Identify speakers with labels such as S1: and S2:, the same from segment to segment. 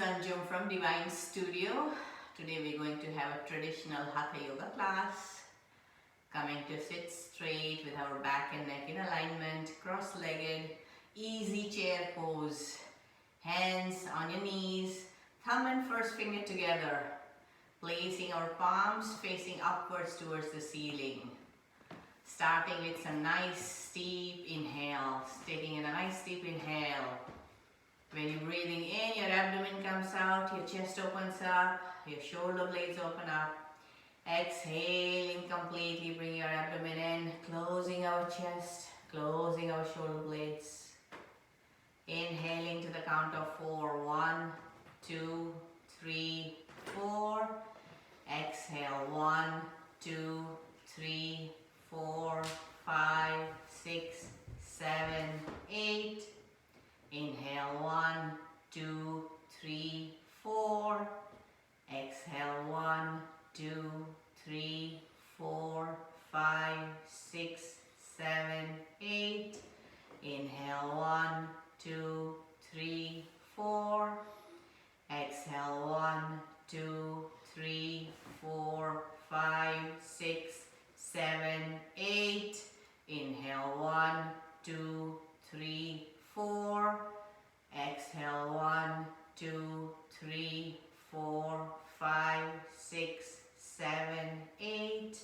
S1: Anjum from Divine Studio. Today we're going to have a traditional Hatha yoga class. Coming to sit straight with our back and neck in alignment, cross-legged, easy chair pose. Hands on your knees, thumb and first finger together. Placing our palms facing upwards towards the ceiling. Starting with some nice steep inhales. Taking in a nice steep inhale. When you're breathing in, your abdomen comes out, your chest opens up, your shoulder blades open up. Exhaling completely, bring your abdomen in, closing our chest, closing our shoulder blades. Inhaling to the count of 4. 1, 2, 3, 4. Exhale. 1, 2, 3, 4, 5, 6, 7, 8. Inhale. 1, 2, 3, 4. Exhale. 1, 2, 3, 4, 5, 6, 7, 8. Inhale. 1, 2, 3, 4. Exhale. 1, 2, 3, 4, 5, 6, 7, 8. Inhale. 1, 2, 3, 4. Exhale. 1, 2, 3, 4, 5, 6, 7, 8.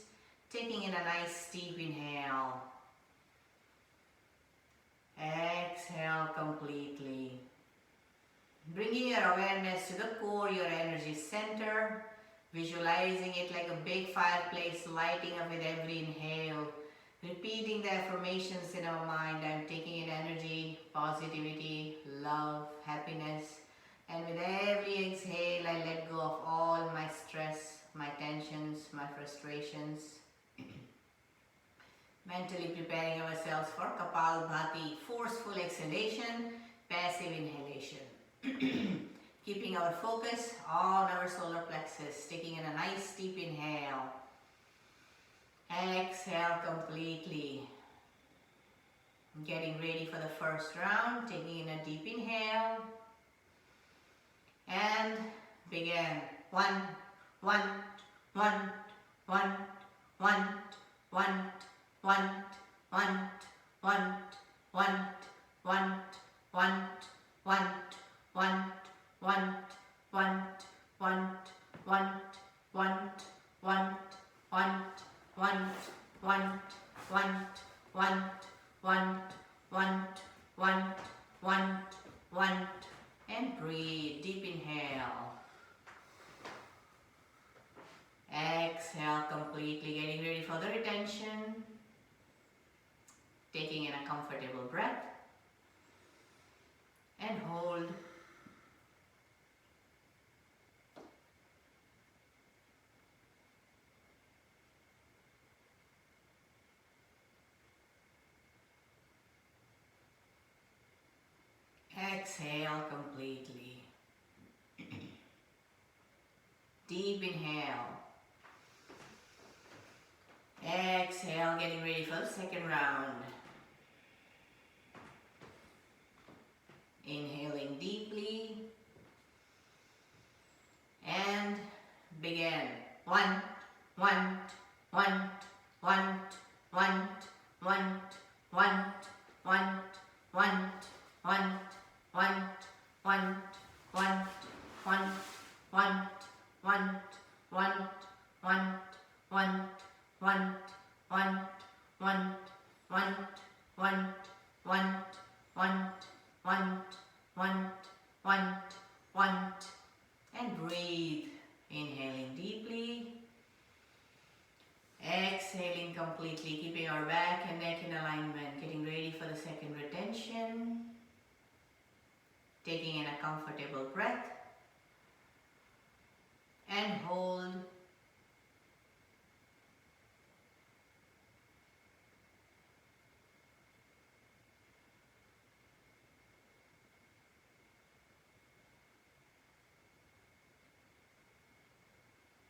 S1: Taking in a nice deep inhale. Exhale completely. Bringing your awareness to the core, your energy center. Visualizing it like a big fireplace lighting up with every inhale. Repeating the affirmations in our mind. I'm taking in energy, positivity, love, happiness. And with every exhale, I let go of all my stress, my tensions, my frustrations. Mentally preparing ourselves for Kapalbhati, forceful exhalation, passive inhalation. Keeping our focus on our solar plexus, taking in a nice deep inhale. Exhale completely. Getting ready for the first round, taking in a deep inhale. And begin. 1, 1, 1, 1, 1, 1, 1, 1, 1, 1, 1, 1, 1, 1, 1, 1, 1, 1, 1, 1, 1, 1, 1, 1, 1, 1, 1, 1, 1, 1, and breathe. Deep inhale. Exhale completely, getting ready for the retention. Taking in a comfortable breath. And hold. Exhale completely. Deep inhale. Exhale, getting ready for the second round. Inhaling deeply. And begin. 1, 1, 1, 1, 1, 1, 1, 1, 1, 1, 1, 1, 1, 1, 1, 1, 1, 1, 1, 1, 1, 1, 1, 1, 1, 1, 1, 1, 1, 1, and breathe. Inhaling deeply. Exhaling completely, keeping our back and neck in alignment. Getting ready for the second retention. Taking in a comfortable breath. And hold.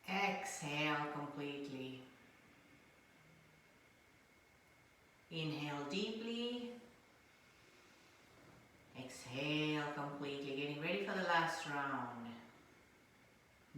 S1: Exhale completely. Inhale deeply. Exhale completely, getting ready for the last round.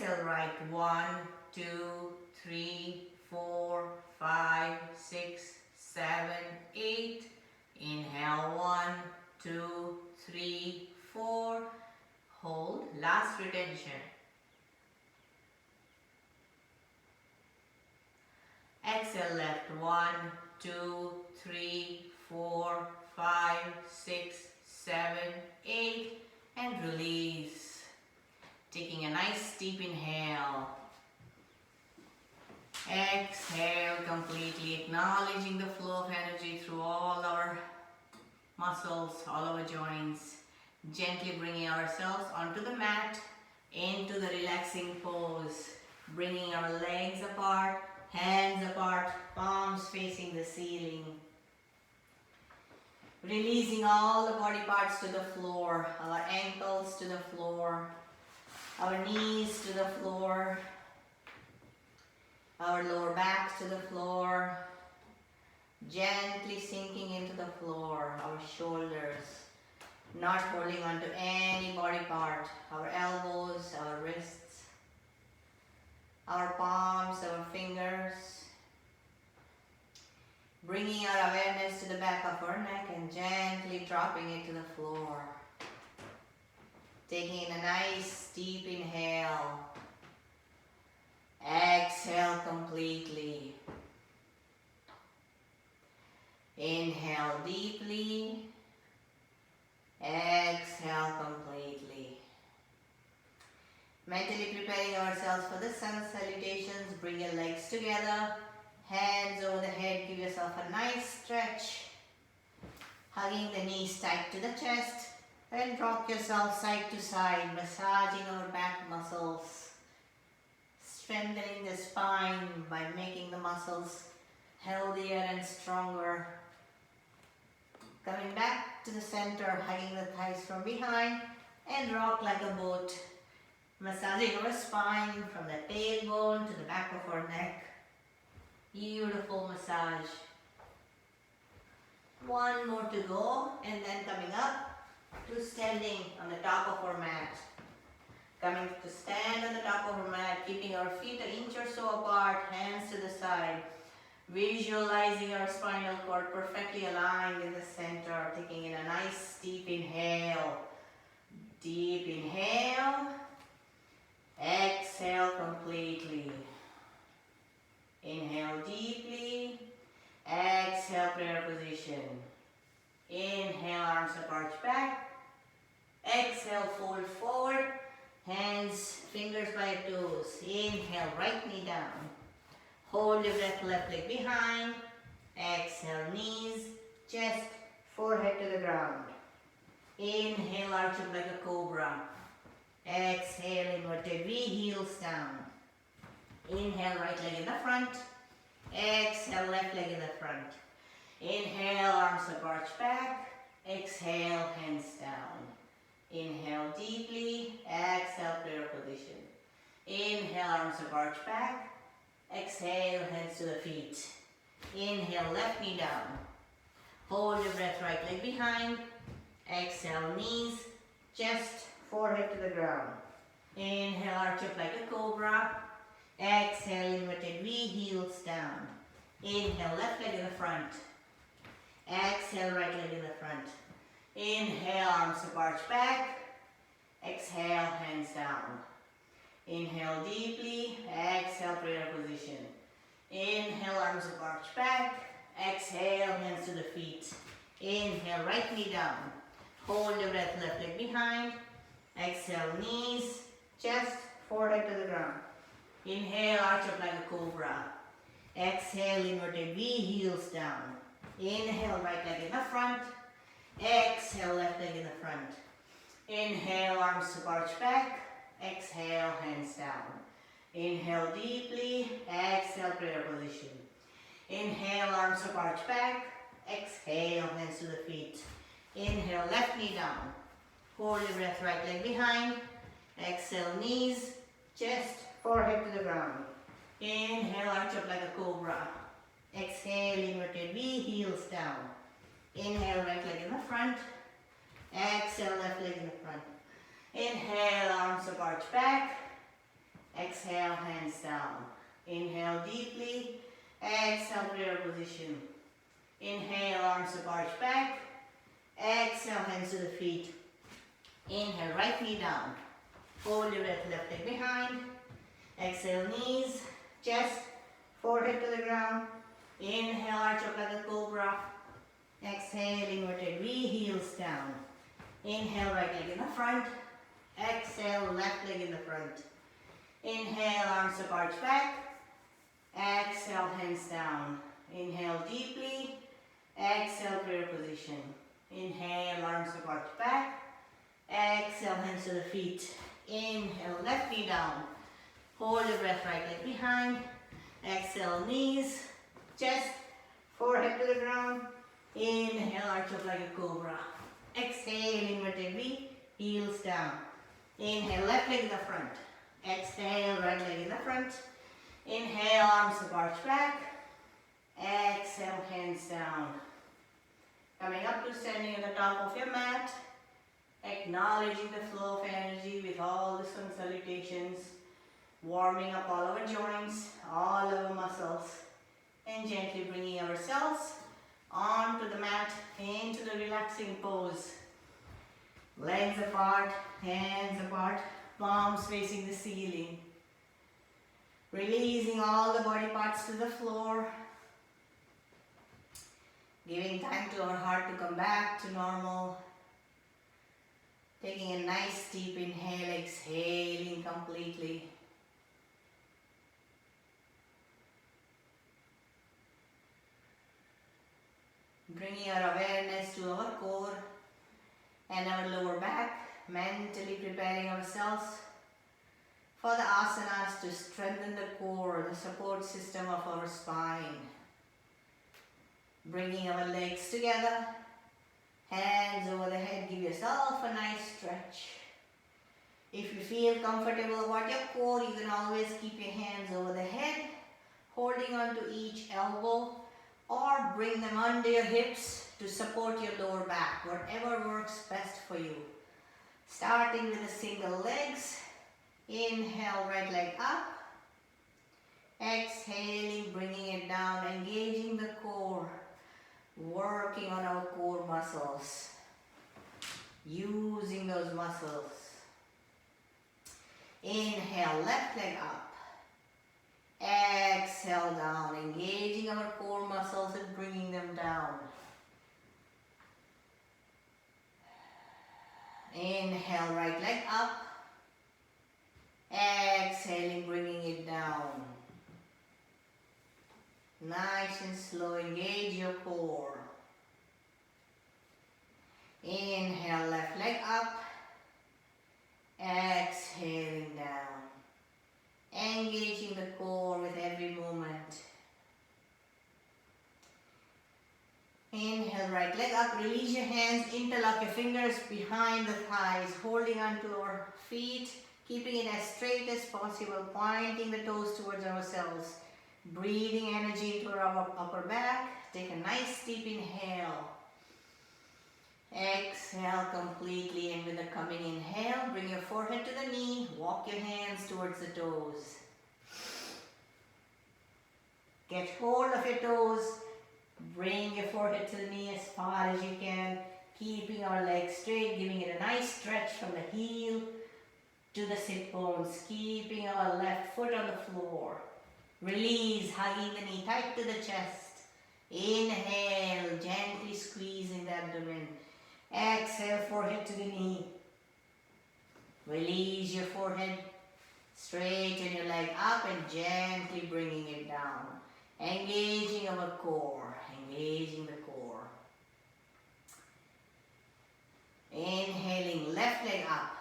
S1: Exhale, right. 1, 2, 3, 4, 5, 6, 7, 8. Inhale, 1, 2, 3, 4. Hold. Last retention. Exhale, left. 1, 2, 3, 4, 5, 6, 7, 8. And release. Taking a nice deep inhale. Exhale completely, acknowledging the flow of energy through all our muscles, all our joints. Gently bringing ourselves onto the mat, into the relaxing pose. Bringing our legs apart, hands apart, palms facing the ceiling. Releasing all the body parts to the floor, our ankles to the floor, our knees to the floor, our lower back to the floor, gently sinking into the floor, our shoulders, not holding on to any body part, our elbows, our wrists, our palms, our fingers, bringing our awareness to the back of our neck and gently dropping it to the floor. Taking a nice deep inhale. Exhale completely. Inhale deeply. Exhale completely. Mentally preparing ourselves for the sun salutations. Bring your legs together. Hands over the head. Give yourself a nice stretch. Hugging the knees tight to the chest. And rock yourself side to side. Massaging our back muscles. Strengthening the spine by making the muscles healthier and stronger. Coming back to the center, hugging the thighs from behind and rock like a boat. Massaging our spine from the tailbone to the back of our neck. Beautiful massage. One more to go, and then coming up to standing on the top of our mat. Coming to stand on the top of our mat, keeping our feet an inch or so apart, hands to the side. Visualizing our spinal cord perfectly aligned in the center. Taking in a nice deep inhale. Deep inhale. Exhale completely. Inhale deeply. Exhale, prayer position. Inhale, arms apart, back. Exhale, fold forward. Hands, fingers by toes. Inhale, right knee down. Hold your breath, left leg behind. Exhale, knees, chest, forehead to the ground. Inhale, arch up like a cobra. Exhale, inverted V, heels down. Inhale, right leg in the front. Exhale, left leg in the front. Inhale, arms up, arch back. Exhale, hands down. Inhale deeply. Exhale, prayer position. Inhale, arms up, arch back. Exhale, hands to the feet. Inhale, left knee down. Hold your breath, right leg behind. Exhale, knees, chest, forehead to the ground. Inhale, arch up like a cobra. Exhale, inverted V, heels down. Inhale, left leg in the front. Exhale, right leg in the front. Inhale, arms up, arch back. Exhale, hands down. Inhale deeply. Exhale, prayer position. Inhale, arms up, arch back. Exhale, hands to the feet. Inhale, right knee down. Hold your breath, left leg behind. Exhale, knees, chest, forehead to the ground. Inhale, arch up like a cobra. Exhale, inverted V, heels down. Inhale, right leg in the front. Exhale, left leg in the front. Inhale, arms to arch back. Exhale, hands down. Inhale deeply. Exhale, prayer position. Inhale, arms to arch back. Exhale, hands to the feet. Inhale, left knee down. Hold your breath, right leg behind. Exhale, knees, chest, forehead to the ground. Inhale, arch up like a cobra. Exhale, inverted V, heels down. Inhale, right leg in the front. Exhale, left leg in the front. Inhale, arms up, arch back. Exhale, hands down. Inhale deeply. Exhale, prayer position. Inhale, arms up, arch back. Exhale, hands to the feet. Inhale, right knee down. Hold your breath, left leg behind. Exhale, knees, chest, forehead to the ground. Inhale, arch up like a cobra. Exhale, inverted V, heels down. Inhale, right leg in the front. Exhale, left leg in the front. Inhale, arms up, arch back. Exhale, hands down. Inhale deeply. Exhale, prayer position. Inhale, arms up, arch back. Exhale, hands to the feet. Inhale, left knee down. Hold your breath, right leg behind. Exhale, knees, chest, forehead to the ground. Inhale, arch up like a cobra. Exhale, inverted V, heels down. Inhale, left leg in the front. Exhale, right leg in the front. Inhale, arms up, arch back. Exhale, hands down. Coming up to standing on the top of your mat. Acknowledging the flow of energy with all the sun salutations. Warming up all our joints, all our muscles. And gently bringing ourselves onto the mat, into the relaxing pose. Legs apart, hands apart, palms facing the ceiling. Releasing all the body parts to the floor. Giving time to our heart to come back to normal. Taking a nice deep inhale, exhaling completely. Bringing our awareness to our core and our lower back, mentally preparing ourselves for the asanas to strengthen the core, the support system of our spine. Bringing our legs together, hands over the head, give yourself a nice stretch. If you feel comfortable about your core, you can always keep your hands over the head, holding on to each elbow, or bring them under your hips to support your lower back, whatever works best for you. Starting with the single legs. Inhale, right leg up. Exhaling, bringing it down, engaging the core, working on our core muscles, using those muscles. Inhale, left leg up. Exhale down, engaging our core muscles and bringing them down. Inhale, right leg up. Exhaling, bringing it down. Nice and slow, engage your core. Inhale, left leg up. Exhaling down. Engaging the core with every movement. Inhale, right leg up. Release your hands. Interlock your fingers behind the thighs. Holding onto our feet. Keeping it as straight as possible. Pointing the toes towards ourselves. Breathing energy into our upper back. Take a nice deep inhale. Exhale completely, and with the coming inhale, bring your forehead to the knee, walk your hands towards the toes. Get hold of your toes, bring your forehead to the knee as far as you can, keeping our legs straight, giving it a nice stretch from the heel to the sit bones, keeping our left foot on the floor. Release, hugging the knee tight to the chest. Inhale, gently squeezing the abdomen. Exhale, forehead to the knee. Release your forehead. Straighten your leg up and gently bringing it down. Engaging our core. Engaging the core. Inhaling, left leg up.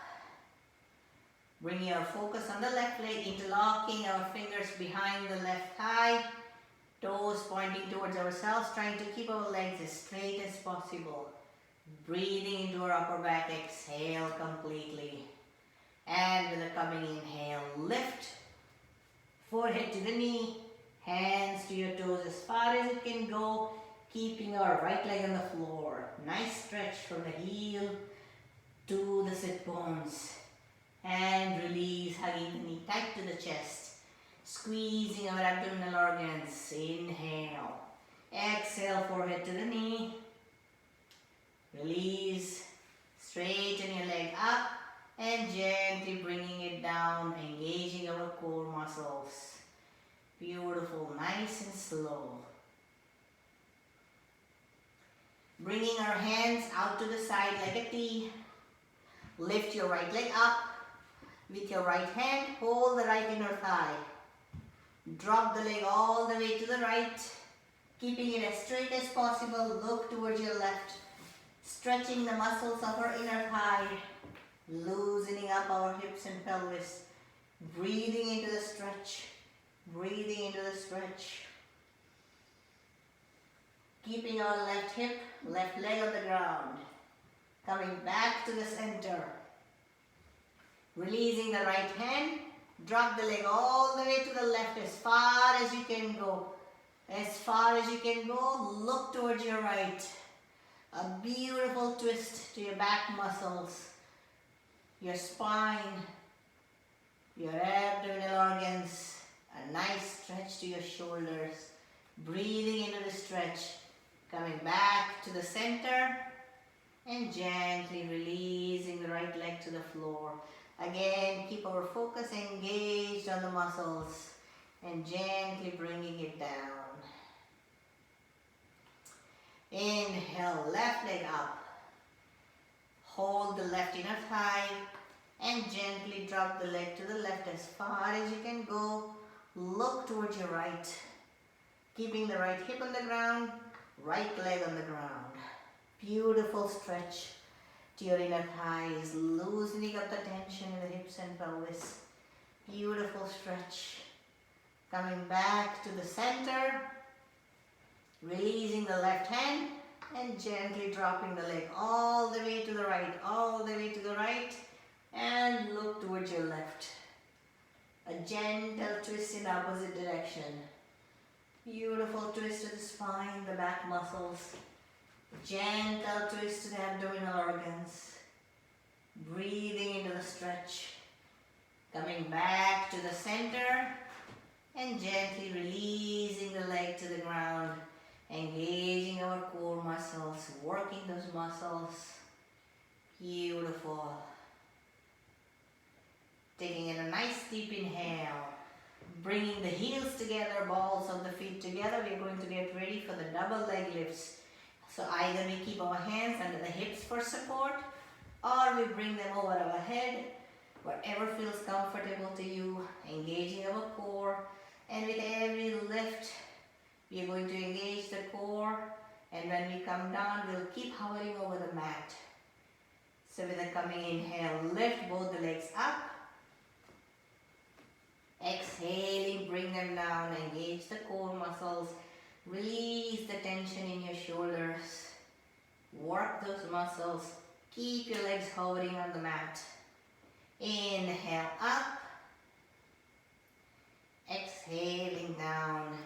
S1: Bringing our focus on the left leg, interlocking our fingers behind the left thigh. Toes pointing towards ourselves, trying to keep our legs as straight as possible. Breathing into our upper back, exhale completely. And with a coming inhale, lift. Forehead to the knee, hands to your toes as far as it can go, keeping our right leg on the floor. Nice stretch from the heel to the sit bones. And release, hugging the knee tight to the chest. Squeezing our abdominal organs. Inhale. Exhale, forehead to the knee. Release. Straighten your leg up and gently bringing it down, engaging our core muscles. Beautiful, nice and slow. Bringing our hands out to the side like a T. Lift your right leg up. With your right hand, hold the right inner thigh. Drop the leg all the way to the right. Keeping it as straight as possible, look towards your left. Stretching the muscles of our inner thigh. Loosening up our hips and pelvis. Breathing into the stretch. Breathing into the stretch. Keeping our left hip, left leg on the ground. Coming back to the center. Releasing the right hand. Drop the leg all the way to the left as far as you can go. As far as you can go, look towards your right. A beautiful twist to your back muscles, your spine, your abdominal organs. A nice stretch to your shoulders. Breathing into the stretch. Coming back to the center and gently releasing the right leg to the floor. Again, keep our focus engaged on the muscles and gently bringing it down. Inhale, left leg up. Hold the left inner thigh and gently drop the leg to the left as far as you can go. Look towards your right. Keeping the right hip on the ground, right leg on the ground. Beautiful stretch to your inner thighs, loosening up the tension in the hips and pelvis. Beautiful stretch. Coming back to the center, releasing the left hand and gently dropping the leg all the way to the right, all the way to the right, and look towards your left. A gentle twist in opposite direction. Beautiful twist to the spine, the back muscles. Gentle twist to the abdominal organs. Breathing into the stretch. Coming back to the center and gently releasing the leg to the ground. Engaging our core muscles, working those muscles. Beautiful. Taking in a nice deep inhale. Bringing the heels together, balls of the feet together. We're going to get ready for the double leg lifts. So either we keep our hands under the hips for support or we bring them over our head. Whatever feels comfortable to you. Engaging our core. And with every lift, we are going to engage the core. And when we come down, we'll keep hovering over the mat. So with the coming inhale, lift both the legs up. Exhaling, bring them down, engage the core muscles, release the tension in your shoulders, work those muscles, keep your legs hovering on the mat. Inhale up, exhaling down,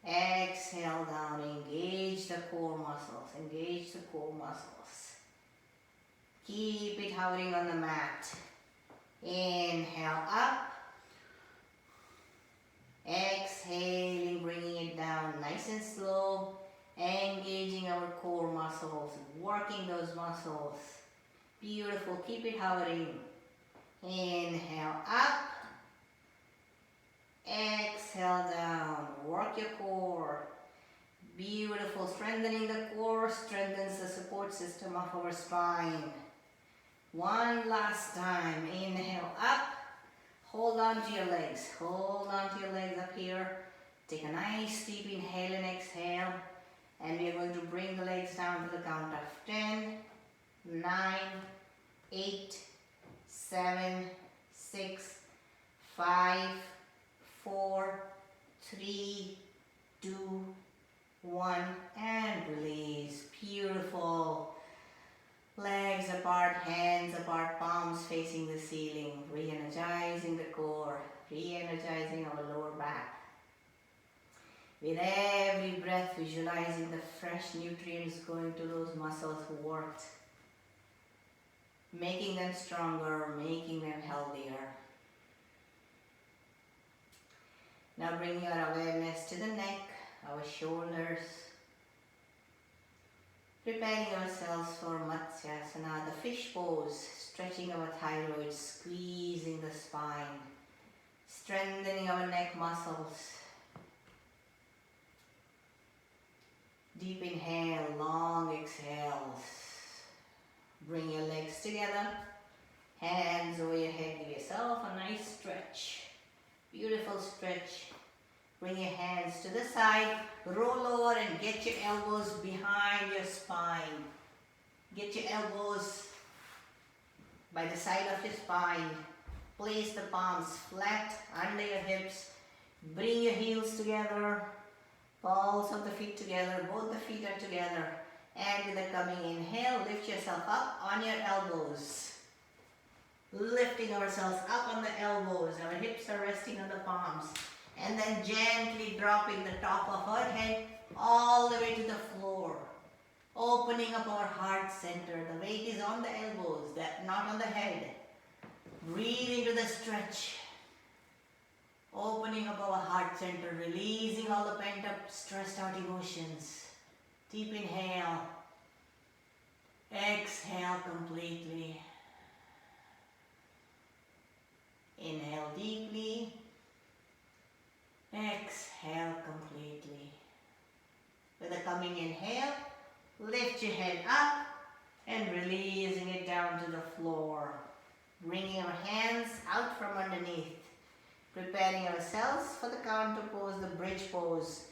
S1: exhale down, engage the core muscles, engage the core muscles. Keep it hovering on the mat. Inhale up. Exhaling, bringing it down nice and slow, engaging our core muscles, working those muscles. Beautiful, keep it hovering. Inhale up, exhale down, work your core. Beautiful, strengthening the core strengthens the support system of our spine. One last time, inhale up. Hold on to your legs. Hold on to your legs up here. Take a nice deep inhale and exhale. And we are going to bring the legs down to the count of 10, 9, 8, 7, 6, 5, 4, 3, 2, 1. And release. Beautiful. Legs apart, hands apart, palms facing the ceiling, re-energizing the core, re-energizing our lower back. With every breath, visualizing the fresh nutrients going to those muscles who worked. making them stronger, making them healthier. Now bring your awareness to the neck, our shoulders. Preparing ourselves for Matsyasana, the fish pose, stretching our thyroid, squeezing the spine, strengthening our neck muscles. Deep inhale, long exhales. Bring your legs together, hands over your head, give yourself a nice stretch. Beautiful stretch. Bring your hands to the side, roll over and get your elbows behind your spine. Get your elbows by the side of your spine. Place the palms flat under your hips. Bring your heels together, balls of the feet together, both the feet are together. And with a coming inhale, lift yourself up on your elbows. Lifting ourselves up on the elbows, our hips are resting on the palms. And then gently dropping the top of our head all the way to the floor. Opening up our heart center. The weight is on the elbows, not on the head. Breathe into the stretch. Opening up our heart center, releasing all the pent up, stressed out emotions. Deep inhale. Exhale completely. Inhale deeply. Exhale completely. With a coming inhale, lift your head up and releasing it down to the floor. Bringing our hands out from underneath. Preparing ourselves for the counter pose, the bridge pose.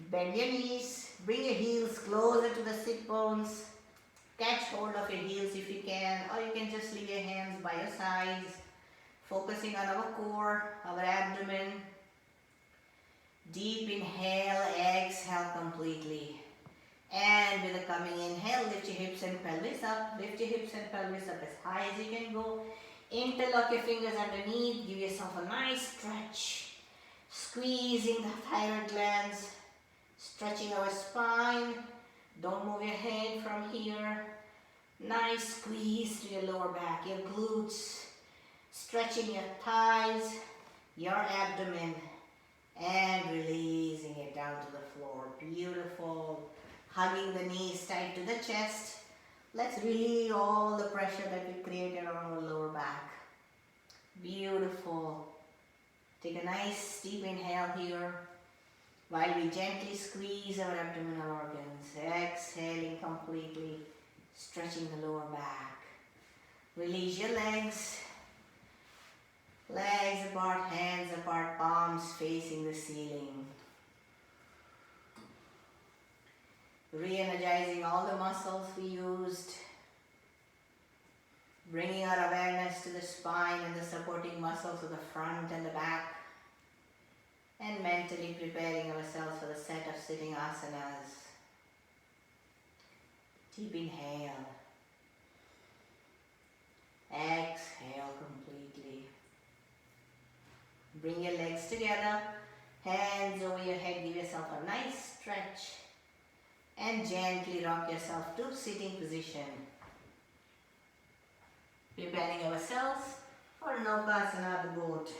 S1: Bend your knees, bring your heels closer to the sit bones. Catch hold of your heels if you can, or you can just leave your hands by your sides. Focusing on our core, our abdomen. Deep inhale, exhale completely. And with a coming inhale, lift your hips and pelvis up. Lift your hips and pelvis up as high as you can go. Interlock your fingers underneath. Give yourself a nice stretch. Squeezing the thyroid glands. Stretching our spine. Don't move your head from here. Nice squeeze to your lower back, your glutes. Stretching your thighs, your abdomen. And releasing it down to the floor. Beautiful. Hugging the knees tight to the chest. Let's relieve all the pressure that we created on our lower back. Beautiful. Take a nice deep inhale here while we gently squeeze our abdominal organs. Exhaling completely, stretching the lower back. Release your legs. Legs apart, hands apart, palms facing the ceiling. Re-energizing all the muscles we used. Bringing our awareness to the spine and the supporting muscles of the front and the back. And mentally preparing ourselves for the set of sitting asanas. Deep inhale. Exhale completely. Bring your legs together, hands over your head, give yourself a nice stretch and gently rock yourself to sitting position. Preparing ourselves for Naukasana, the goat.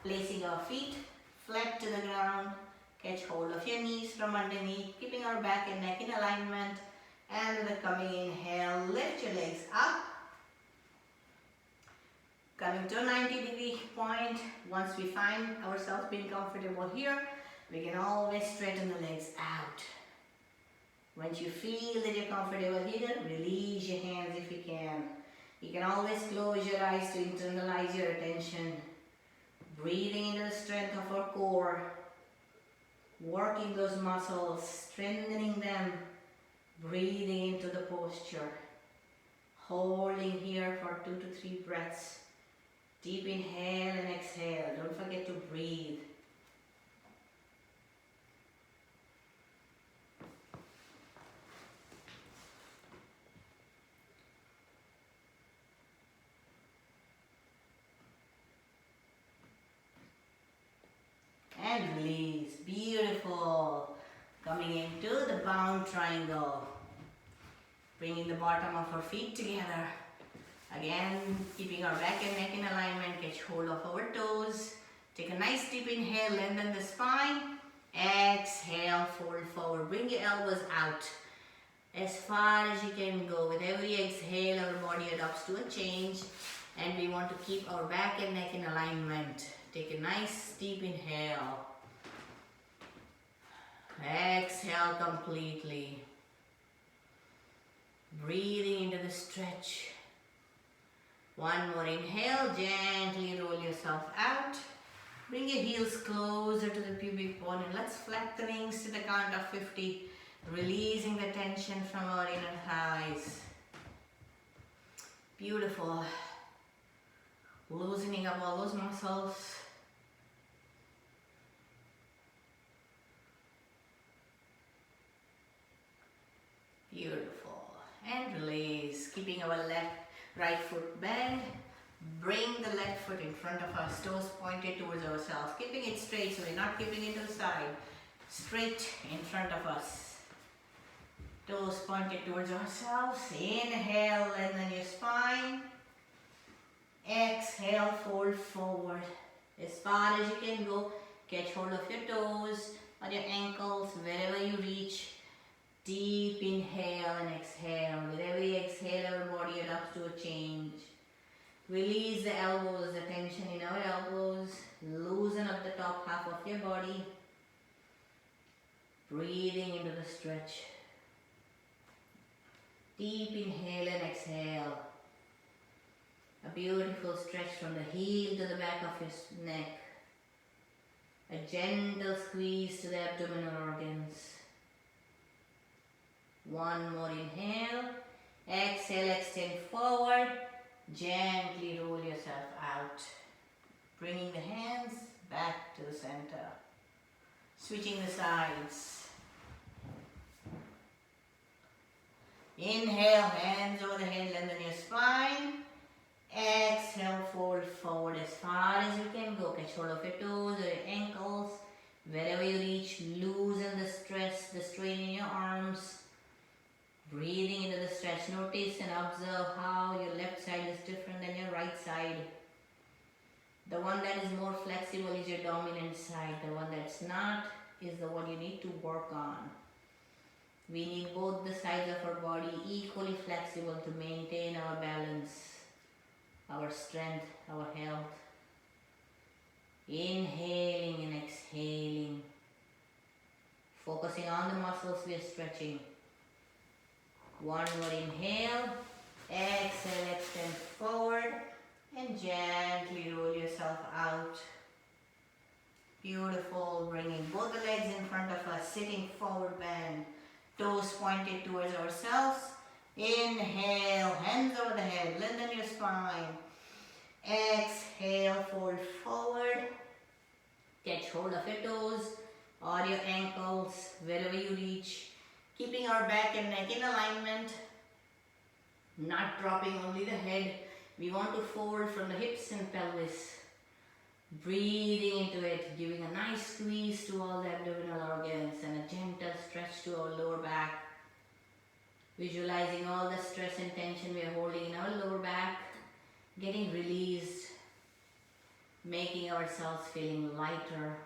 S1: Placing our feet flat to the ground, catch hold of your knees from underneath, keeping our back and neck in alignment, and with a coming inhale, lift your legs up. Coming to a 90-degree point. Once we find ourselves being comfortable here, we can always straighten the legs out. Once you feel that you're comfortable here, release your hands if you can. You can always close your eyes to internalize your attention. Breathing into the strength of our core. Working those muscles, strengthening them. Breathing into the posture. Holding here for 2 to 3 breaths. Deep inhale and exhale. Don't forget to breathe. And release. Beautiful. Coming into the bound triangle. Bringing the bottom of our feet together. Again, keeping our back and neck in alignment, catch hold of our toes. Take a nice deep inhale, lengthen the spine. Exhale, fold forward. Bring your elbows out as far as you can go. With every exhale, our body adapts to a change. And we want to keep our back and neck in alignment. Take a nice deep inhale. Exhale completely. Breathing into the stretch. One more inhale, gently roll yourself out. Bring your heels closer to the pubic bone and let's flex the wings to the count of 50. Releasing the tension from our inner thighs. Beautiful. Loosening up all those muscles. Beautiful. And release. Keeping our right foot bent. Bring the left foot in front of us. Toes pointed towards ourselves. Keeping it straight, so we're not keeping it to the side. Straight in front of us. Toes pointed towards ourselves. Inhale, lengthen your spine. Exhale, fold forward. As far as you can go, catch hold of your toes or your ankles, wherever you reach. Deep inhale and exhale. With every exhale, our body adapts to a change. Release the elbows, the tension in our elbows. Loosen up the top half of your body. Breathing into the stretch. Deep inhale and exhale. A beautiful stretch from the heel to the back of your neck. A gentle squeeze to the abdominal organs. One more inhale. Exhale, extend forward. Gently roll yourself out. Bringing the hands back to the center. Switching the sides. Inhale, hands over the head, lengthen your spine. Exhale, fold forward as far as you can go. Catch hold of your toes or your ankles. Wherever you reach, loosen the stress, the strain in your arms. Breathing into the stretch. Notice and observe how your left side is different than your right side. The one that is more flexible is your dominant side. The one that's not is the one you need to work on. We need both the sides of our body equally flexible to maintain our balance, our strength, our health. Inhaling and exhaling. Focusing on the muscles we are stretching. One more inhale. Exhale, extend forward and gently roll yourself out. Beautiful. Bringing both the legs in front of us, sitting forward bend. Toes pointed towards ourselves. Inhale, hands over the head, lengthen your spine. Exhale, fold forward. Catch hold of your toes or your ankles, wherever you reach. Keeping our back and neck in alignment. Not dropping only the head. We want to fold from the hips and pelvis. Breathing into it, giving a nice squeeze to all the abdominal organs and a gentle stretch to our lower back. Visualizing all the stress and tension we are holding in our lower back, getting released, making ourselves feeling lighter.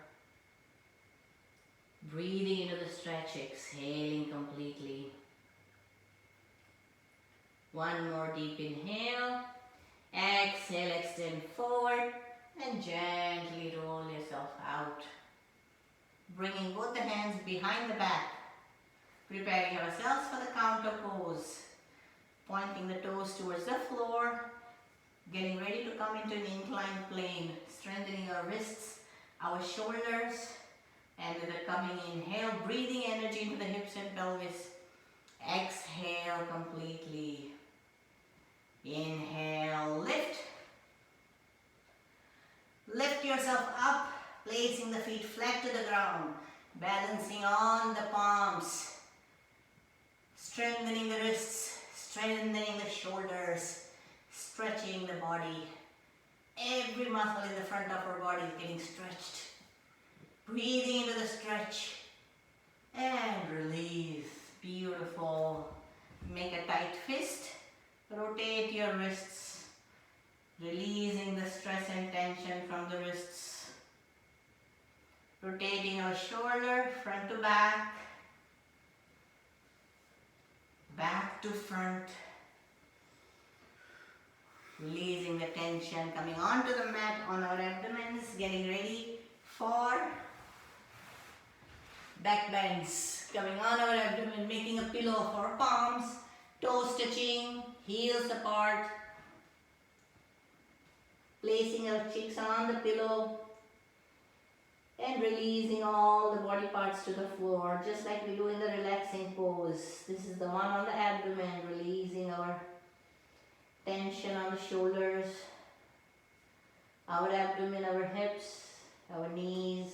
S1: Breathing into the stretch, exhaling completely. One more deep inhale. Exhale, extend forward. And gently roll yourself out. Bringing both the hands behind the back. Preparing ourselves for the counter pose. Pointing the toes towards the floor. Getting ready to come into an inclined plane. Strengthening our wrists, our shoulders. And with a coming inhale, breathing energy into the hips and pelvis. Exhale completely. Inhale, lift. Lift yourself up, placing the feet flat to the ground, balancing on the palms, strengthening the wrists, strengthening the shoulders, stretching the body. Every muscle in the front of our body is getting stretched. Breathing into the stretch and release. Beautiful. Make a tight fist, rotate your wrists. Releasing the stress and tension from the wrists. Rotating our shoulder front to back. Back to front. Releasing the tension, coming onto the mat on our abdomens, getting ready for back bends. Coming on our abdomen, making a pillow for palms, toes touching, heels apart. Placing our cheeks on the pillow and releasing all the body parts to the floor, just like we do in the relaxing pose. This is the one on the abdomen, releasing our tension on the shoulders, our abdomen, our hips, our knees.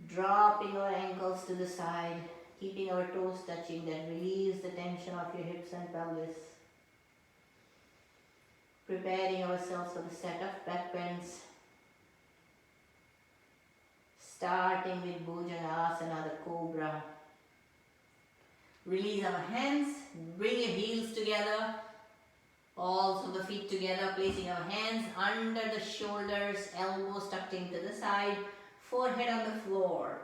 S1: Dropping our ankles to the side, keeping our toes touching, that relieves the tension of your hips and pelvis. Preparing ourselves for the set of back bends. Starting with Bhujangasana, the cobra. Release our hands, bring your heels together, also the feet together, placing our hands under the shoulders, elbows tucked into the side, forehead on the floor.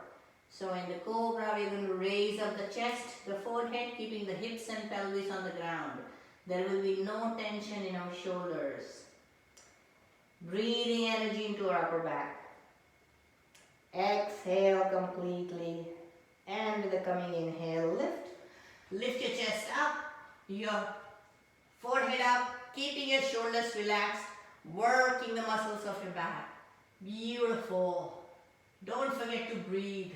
S1: So in the cobra, we're going to raise up the chest, the forehead, keeping the hips and pelvis on the ground. There will be no tension in our shoulders. Breathing energy into our upper back. Exhale completely. And with the coming inhale, lift. Lift your chest up, your forehead up, keeping your shoulders relaxed, working the muscles of your back. Beautiful. Don't forget to breathe.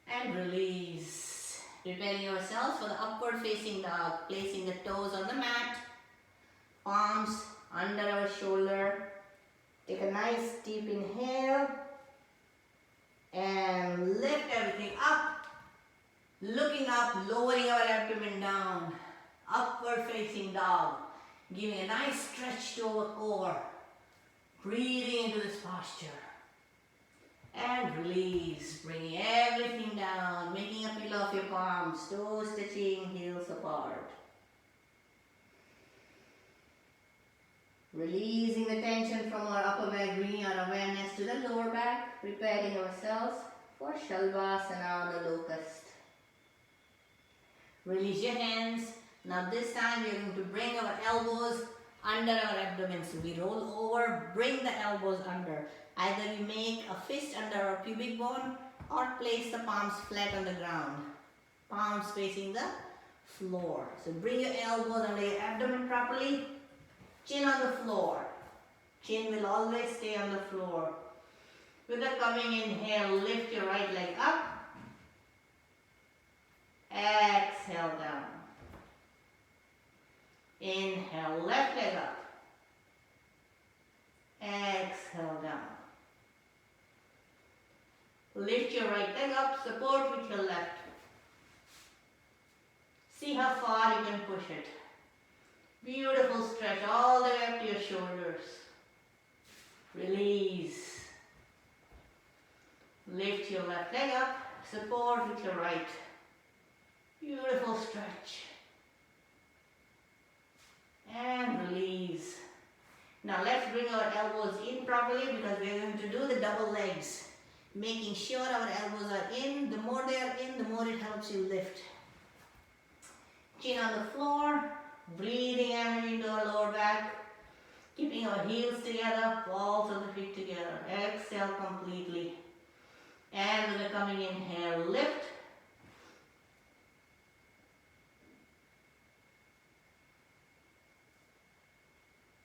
S1: And release. Preparing yourselves for the upward facing dog, placing the toes on the mat, palms under our shoulder. Take a nice deep inhale. And lift everything up, looking up, lowering our abdomen down, upward facing dog, giving a nice stretch to our core, breathing into this posture, and release, bringing everything down, making a pillow of your palms, toes touching, heels apart. Releasing the tension from our upper back, bringing our awareness to the lower back, preparing ourselves for Shalvasana, the locust. Release your hands. Now this time we are going to bring our elbows under our abdomen. So we roll over, bring the elbows under. Either we make a fist under our pubic bone or place the palms flat on the ground. Palms facing the floor. So bring your elbows under your abdomen properly. Chin on the floor. Chin will always stay on the floor. With the coming inhale, lift your right leg up. Exhale down. Inhale, left leg up. Exhale down. Lift your right leg up, support with your left. See how far you can push it. Beautiful stretch all the way up to your shoulders. Release. Lift your left leg up, support with your right. Beautiful stretch. And release. Now let's bring our elbows in properly because we're going to do the double legs. Making sure our elbows are in. The more they are in, the more it helps you lift. Chin on the floor. Breathing energy into our lower back. Keeping our heels together, balls of the feet together. Exhale completely. And with the coming inhale, lift.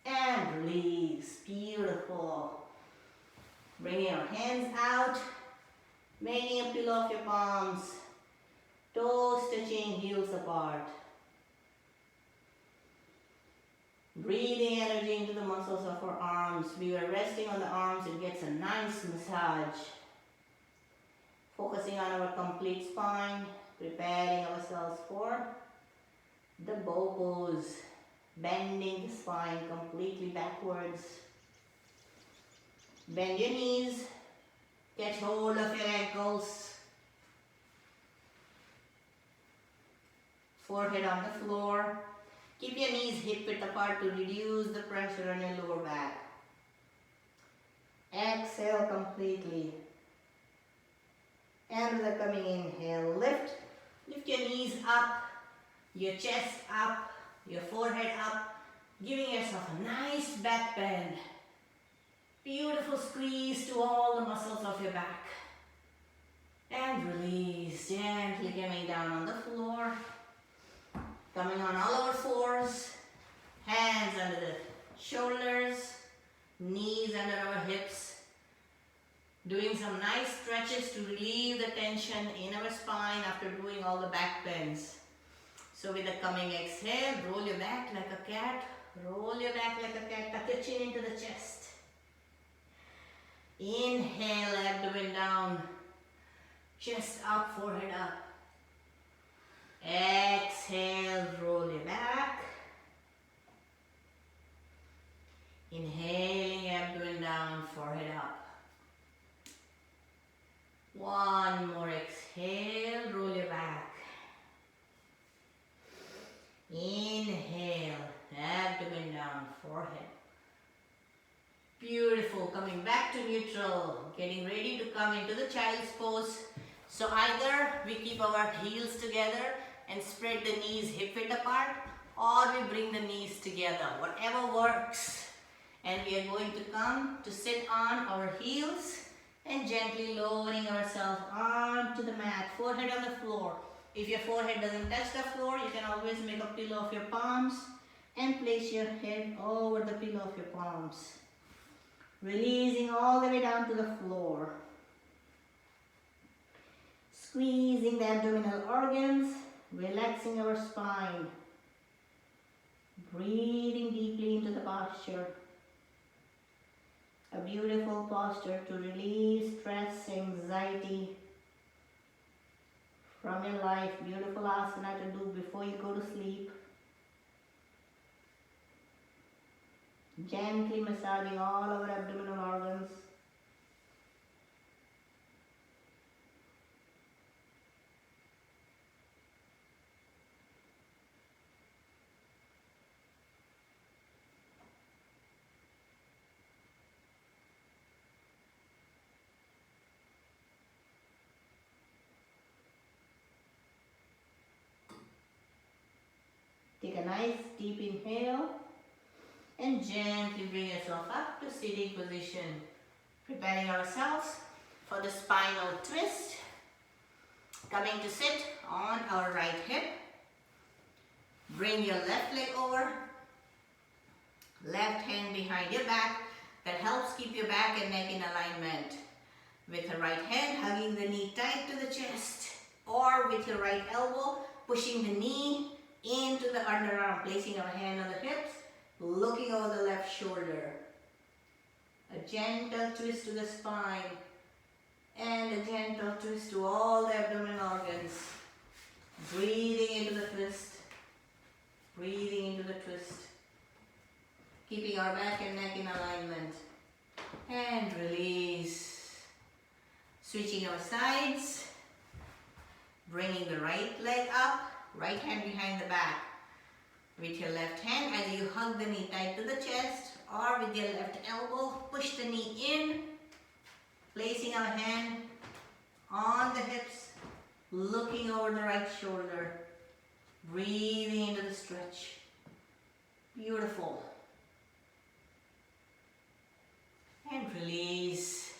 S1: And release. Beautiful. Bringing your hands out. Making a pillow of your palms. Toes touching, heels apart. Breathing energy into the muscles of our arms. We are resting on the arms. It gets a nice massage. Focusing on our complete spine. Preparing ourselves for the bow pose. Bending the spine completely backwards. Bend your knees. Catch hold of your ankles. Forehead on the floor. Keep your knees hip width apart to reduce the pressure on your lower back. Exhale completely. And with a coming inhale, lift. Lift your knees up, your chest up, your forehead up, giving yourself a nice back bend. Beautiful squeeze to all the muscles of your back. And release, gently coming down on the floor. Coming on all our fours. Hands under the shoulders, knees under our hips. Doing some nice stretches to relieve the tension in our spine after doing all the back bends. So with the coming exhale, roll your back like a cat. Roll your back like a cat. Tuck your chin into the chest. Inhale, abdomen down. Chest up, forehead up. Exhale, roll your back. Inhaling, abdomen down, forehead up. One more exhale, roll your back. Inhale, abdomen down, forehead. Beautiful, coming back to neutral, getting ready to come into the child's pose. So either we keep our heels together and spread the knees hip width apart, or we bring the knees together, whatever works. And we are going to come to sit on our heels and gently lowering ourselves onto the mat, forehead on the floor. If your forehead doesn't touch the floor, you can always make a pillow of your palms and place your head over the pillow of your palms. Releasing all the way down to the floor. Squeezing the abdominal organs, relaxing our spine. Breathing deeply into the posture. A beautiful posture to relieve stress, anxiety from your life. Beautiful asana to do before you go to sleep. Gently massaging all our abdominal organs. Take a nice deep inhale and gently bring yourself up to sitting position. Preparing ourselves for the spinal twist. Coming to sit on our right hip. Bring your left leg over. Left hand behind your back. That helps keep your back and neck in alignment. With the right hand hugging the knee tight to the chest. Or with your right elbow pushing the knee into the underarm, placing our hand on the hips, looking over the left shoulder. A gentle twist to the spine and a gentle twist to all the abdominal organs. Breathing into the twist, breathing into the twist. Keeping our back and neck in alignment. And release. Switching our sides. Bringing the right leg up. Right hand behind the back. With your left hand as you hug the knee tight to the chest, or with your left elbow, push the knee in, placing our hand on the hips, looking over the right shoulder, breathing into the stretch. Beautiful. And release.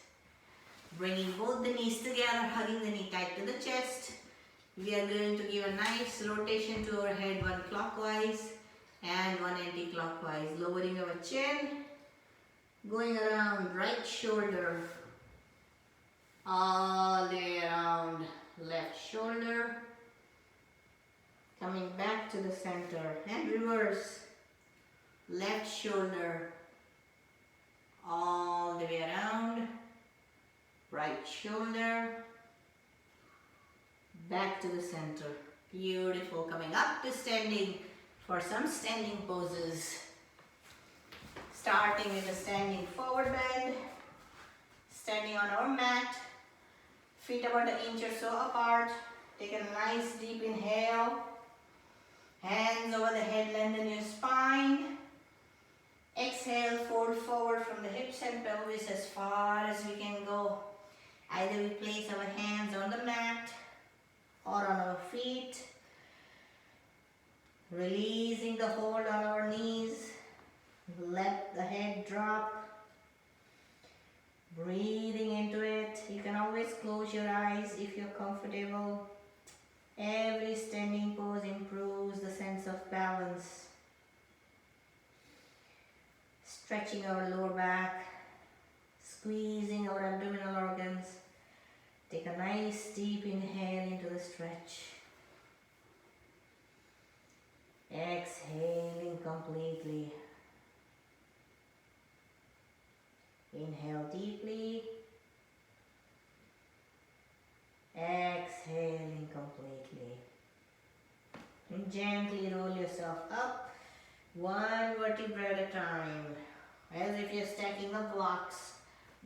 S1: Bringing both the knees together, hugging the knee tight to the chest. We are going to give a nice rotation to our head, one clockwise and one anti-clockwise. Lowering our chin, going around right shoulder, all the way around left shoulder, coming back to the center and reverse. Left shoulder, all the way around, right shoulder, back to the center. Beautiful. Coming up to standing for some standing poses. Starting with a standing forward bend. Standing on our mat. Feet about an inch or so apart. Take a nice deep inhale. Hands over the head, lengthen your spine. Exhale, fold forward from the hips and pelvis as far as we can go. Either we place our hands on the mat or on our feet. Releasing the hold on our knees. Let the head drop. Breathing into it. You can always close your eyes if you're comfortable. Every standing pose improves the sense of balance. Stretching our lower back, squeezing our abdominal organs. Take a nice deep inhale into the stretch. Exhaling completely. Inhale deeply. Exhaling completely. And gently roll yourself up, one vertebra at a time. As if you're stacking the blocks.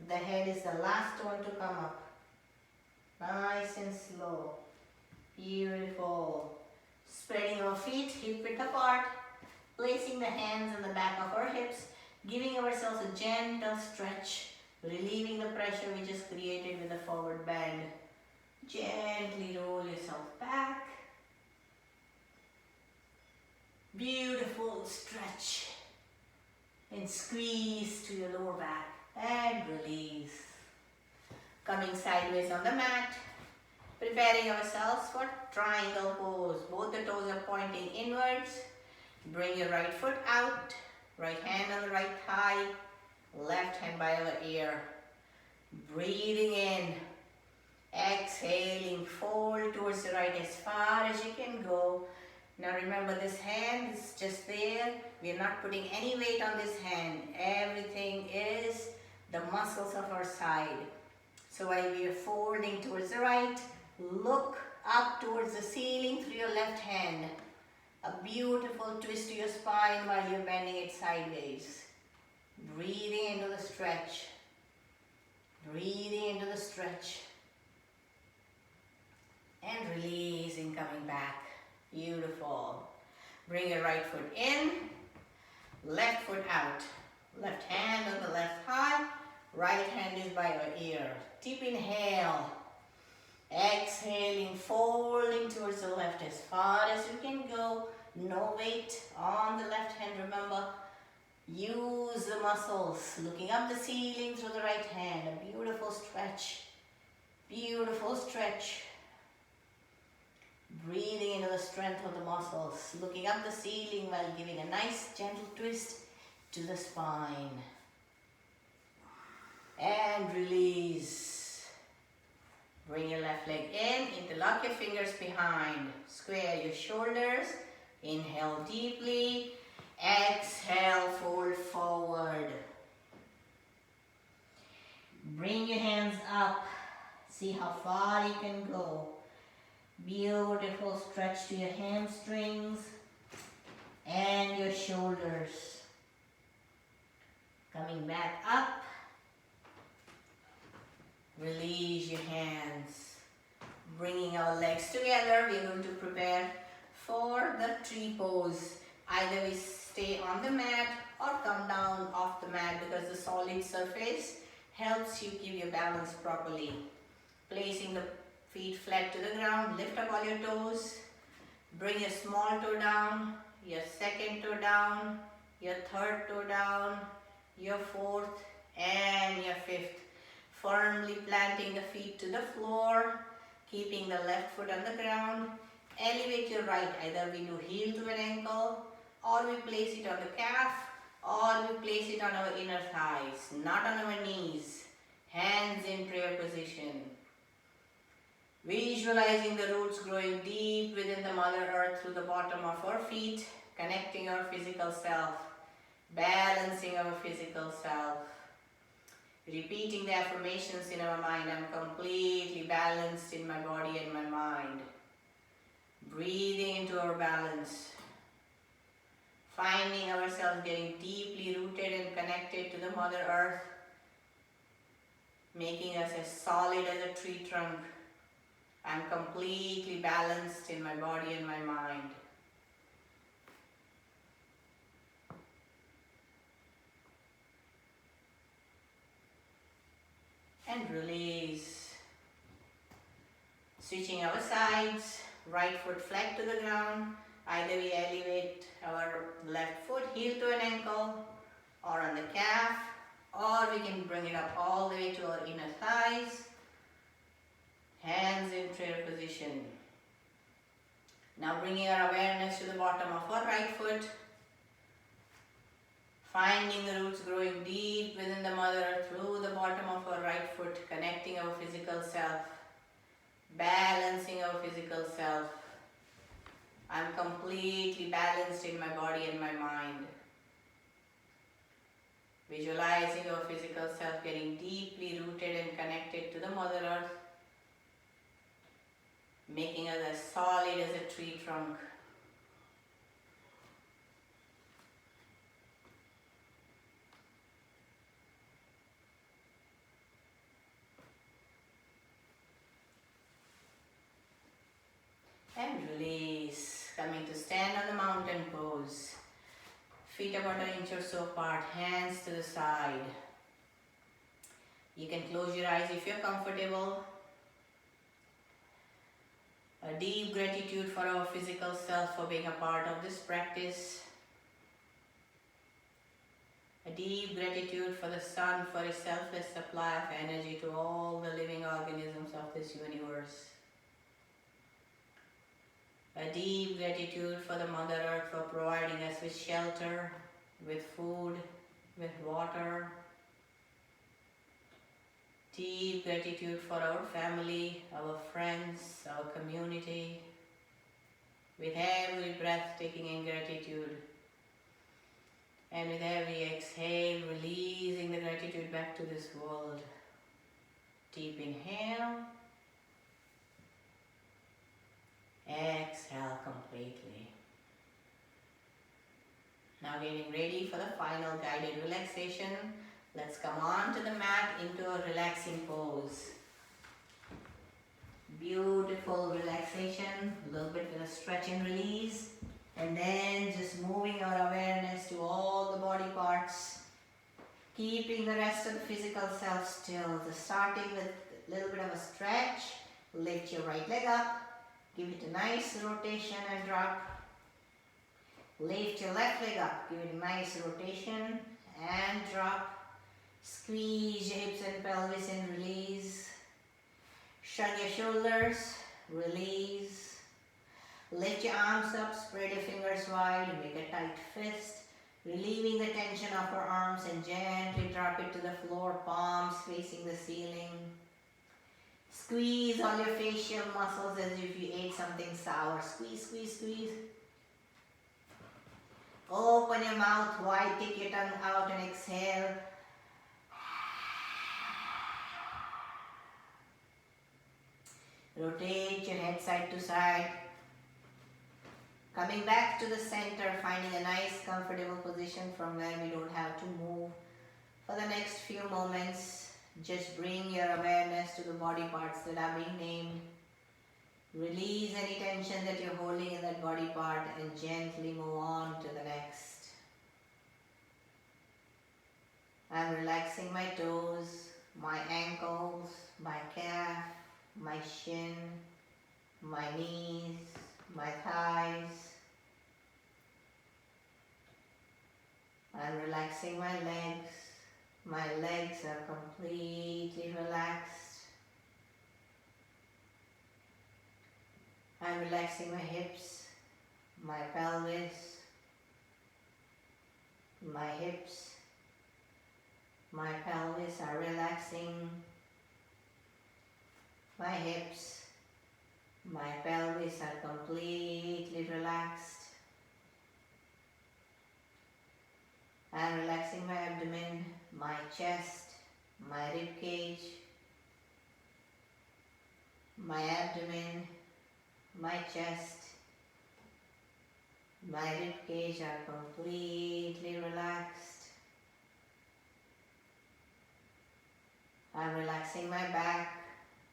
S1: The head is the last one to come up. Nice and slow. Beautiful. Spreading our feet hip width apart. Placing the hands on the back of our hips. Giving ourselves a gentle stretch. Relieving the pressure we just created with the forward bend. Gently roll yourself back. Beautiful stretch. And squeeze to your lower back. And release. Coming sideways on the mat. Preparing ourselves for triangle pose. Both the toes are pointing inwards. Bring your right foot out. Right hand on the right thigh. Left hand by our ear. Breathing in. Exhaling. Fold towards the right as far as you can go. Now remember, this hand is just there. We are not putting any weight on this hand. Everything is the muscles of our side. So while we are folding towards the right, look up towards the ceiling through your left hand. A beautiful twist to your spine while you're bending it sideways. Breathing into the stretch. Breathing into the stretch. And releasing, coming back. Beautiful. Bring your right foot in. Left foot out. Left hand on the left thigh. Right hand is by your ear. Deep inhale. Exhaling, folding towards the left as far as you can go. No weight on the left hand. Remember, use the muscles. Looking up the ceiling through the right hand. A beautiful stretch. Beautiful stretch. Breathing into the strength of the muscles. Looking up the ceiling while giving a nice gentle twist to the spine. And release. Bring your left leg in. Interlock your fingers behind. Square your shoulders. Inhale deeply. Exhale, fold forward. Bring your hands up. See how far you can go. Beautiful stretch to your hamstrings and your shoulders. Coming back up. Release your hands. Bringing our legs together. We're going to prepare for the tree pose. Either we stay on the mat or come down off the mat, because the solid surface helps you keep your balance properly. Placing the feet flat to the ground. Lift up all your toes. Bring your small toe down. Your second toe down. Your third toe down. Your fourth and your fifth. Firmly planting the feet to the floor. Keeping the left foot on the ground. Elevate your right. Either we do heel to an ankle, or we place it on the calf, or we place it on our inner thighs, not on our knees. Hands in prayer position. Visualizing the roots growing deep within the Mother Earth through the bottom of our feet, connecting our physical self, balancing our physical self. Repeating the affirmations in our mind. I'm completely balanced in my body and my mind. Breathing into our balance. Finding ourselves getting deeply rooted and connected to the Mother Earth, making us as solid as a tree trunk. I'm completely balanced in my body and my mind. and release. Switching our sides, right foot flat to the ground. Either we elevate our left foot heel to an ankle or on the calf, or we can bring it up all the way to our inner thighs. Hands in prayer position. Now bringing our awareness to the bottom of our right foot. Finding the roots growing deep within the Mother Earth through the bottom of our right foot, connecting our physical self, balancing our physical self. I'm completely balanced in my body and my mind. Visualizing our physical self getting deeply rooted and connected to the Mother Earth, making us as solid as a tree trunk. And release. Coming to stand on the mountain pose. Feet about an inch or so apart, hands to the side. You can close your eyes if you're comfortable. A deep gratitude for our physical self for being a part of this practice. A deep gratitude for the sun for its selfless supply of energy to all the living organisms of this universe. A deep gratitude for the Mother Earth for providing us with shelter, with food, with water. Deep gratitude for our family, our friends, our community. With every breath taking in gratitude. And with every exhale, releasing the gratitude back to this world. Deep inhale. Exhale completely. Now getting ready for the final guided relaxation. Let's come on to the mat into a relaxing pose. Beautiful relaxation, a little bit with a stretch and release. And then just moving our awareness to all the body parts. Keeping the rest of the physical self still. So starting with a little bit of a stretch. Lift your right leg up. Give it a nice rotation and drop. Lift your left leg up. Give it a nice rotation and drop. Squeeze your hips and pelvis and release. Shrug your shoulders. Release. Lift your arms up. Spread your fingers wide. Make a tight fist. Relieving the tension of our arms and gently drop it to the floor. Palms facing the ceiling. Squeeze all your facial muscles as if you ate something sour. Squeeze, squeeze, squeeze. Open your mouth wide, take your tongue out and exhale. Rotate your head side to side. Coming back to the center, finding a nice comfortable position from where we don't have to move. For the next few moments, just bring your awareness to the body parts that are being named. Release any tension that you're holding in that body part and gently move on to the next. I'm relaxing my toes, my ankles, my calf, my shin, my knees, my thighs. I'm relaxing my legs. My legs are completely relaxed. I'm relaxing my hips, my pelvis, my hips, my pelvis are relaxing. My hips, my pelvis are completely relaxed. I'm relaxing my abdomen, my chest, my rib cage, my abdomen, my chest, my rib cage are completely relaxed. I'm relaxing my back,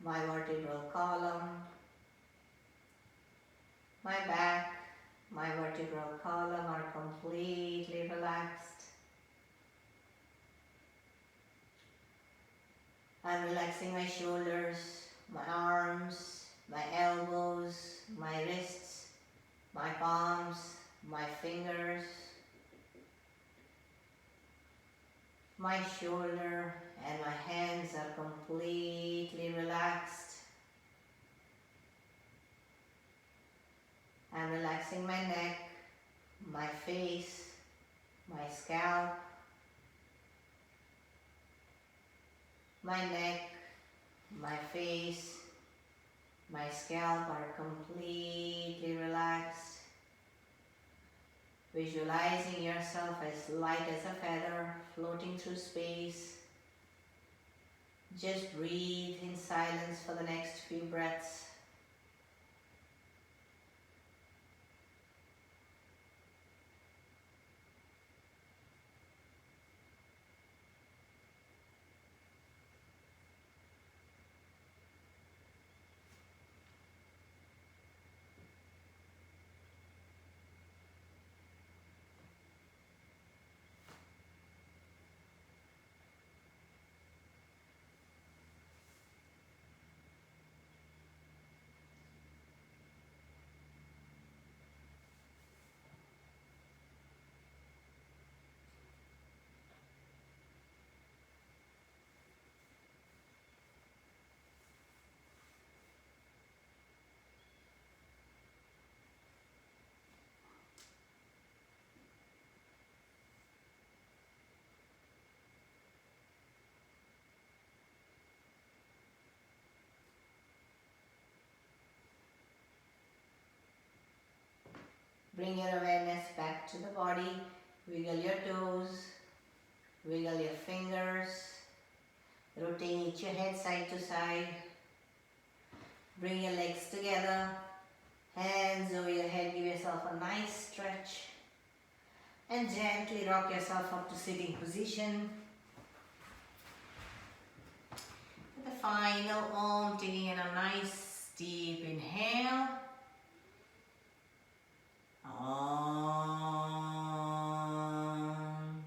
S1: my vertebral column, my back, my vertebral column are completely relaxed. I'm relaxing relaxing my shoulders, my arms, my elbows, my wrists, my palms, my fingers, my shoulder and my hands are completely relaxed. I'm relaxing my neck, my face, my scalp, my neck, my face, my scalp are completely relaxed. Visualizing yourself as light as a feather floating through space. Just breathe in silence for the next few breaths. Bring your awareness back to the body. Wiggle your toes, wiggle your fingers, rotate your head side to side. Bring your legs together, hands over your head, give yourself a nice stretch and gently rock yourself up to sitting position. With the final Om, taking in a nice deep inhale. Om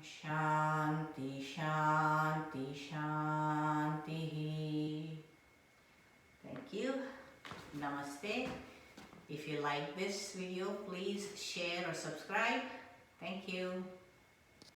S1: Shanti Shanti Shanti. Thank you. Namaste. If you like this video, please share or subscribe. Thank you.